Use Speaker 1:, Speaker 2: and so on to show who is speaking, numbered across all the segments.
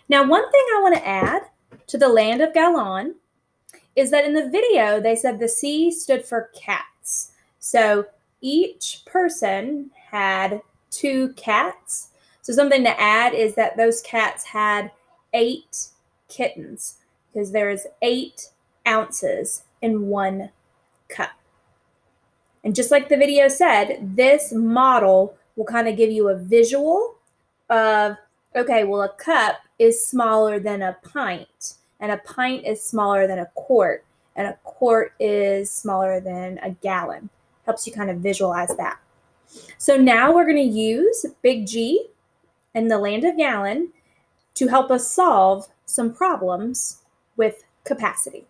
Speaker 1: Now, one thing I want to add to the land of gallon is that in the video, they said the C stood for cats. So each person had 2 cats. So something to add is that those cats had 8 kittens because there's 8 ounces in 1 cup. And just like the video said, this model will kind of give you a visual of, okay, well, a cup is smaller than a pint, and a pint is smaller than a quart, and a quart is smaller than a gallon. Helps you kind of visualize that. So now we're going to use Big G and the land of gallon to help us solve some problems with capacity.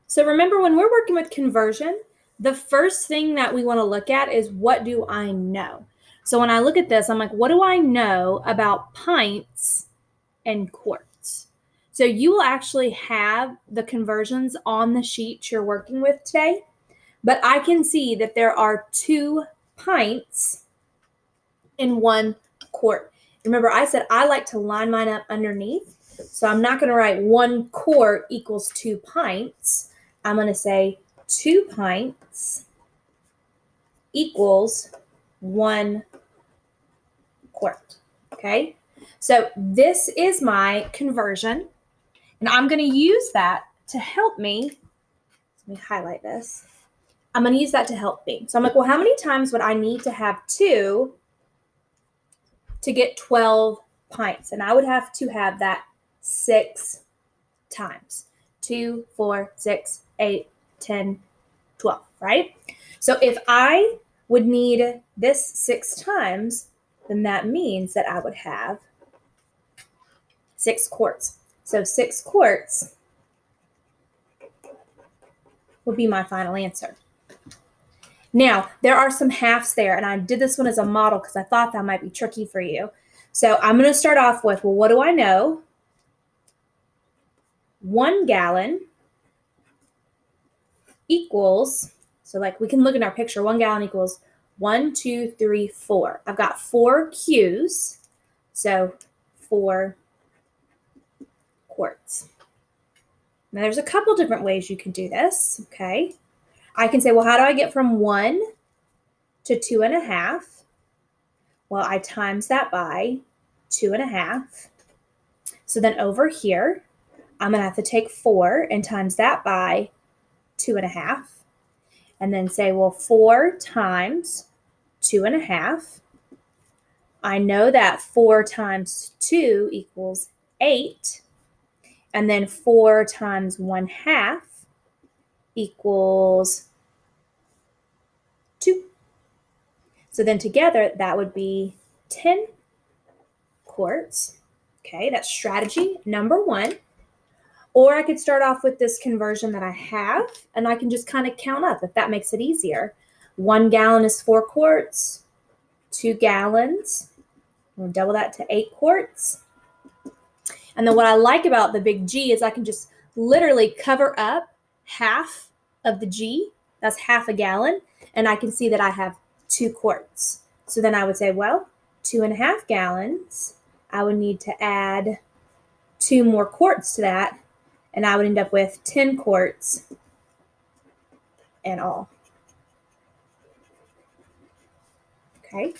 Speaker 1: So remember, when we're working with conversion, the first thing that we want to look at is, what do I know? So when I look at this, I'm like, what do I know about pints and quarts? So you will actually have the conversions on the sheet you're working with today, but I can see that there are 2 pints in 1 quart. Remember, I said I like to line mine up underneath, so I'm not going to write 1 quart equals 2 pints. I'm going to say 2 pints equals 1 quart, okay? So this is my conversion, and I'm going to use that to help me. Let me highlight this. I'm going to use that to help me. So I'm like, well, how many times would I need to have 2 to get 12 pints? And I would have to have that 6 times. 2, 4, 6, 8, 10, 12, right? So if I would need this 6 times, then that means that I would have 6 quarts. So 6 quarts would be my final answer. Now, there are some halves there, and I did this one as a model because I thought that might be tricky for you. So I'm going to start off with, well, what do I know? 1 gallon equals, so like we can look in our picture, 1 gallon equals 1, 2, 3, 4. I've got 4 Q's, so 4 quarts. Now there's a couple different ways you can do this, okay? I can say, well, how do I get from 1 to 2.5? Well, I times that by 2.5. So then over here, I'm going to have to take 4 and times that by 2.5. And then say, well, 4 times 2.5. I know that 4 times 2 equals 8. And then 4 times 1/2 equals 2. So then together, that would be 10 quarts. Okay, that's strategy number 1. Or I could start off with this conversion that I have, and I can just kind of count up if that makes it easier. 1 gallon is 4 quarts, 2 gallons, we'll double that to 8 quarts. And then what I like about the Big G is I can just literally cover up half of the G, that's half a gallon, and I can see that I have 2 quarts. So then I would say, well, 2.5 gallons, I would need to add 2 more quarts to that, and I would end up with 10 quarts in all. Okay,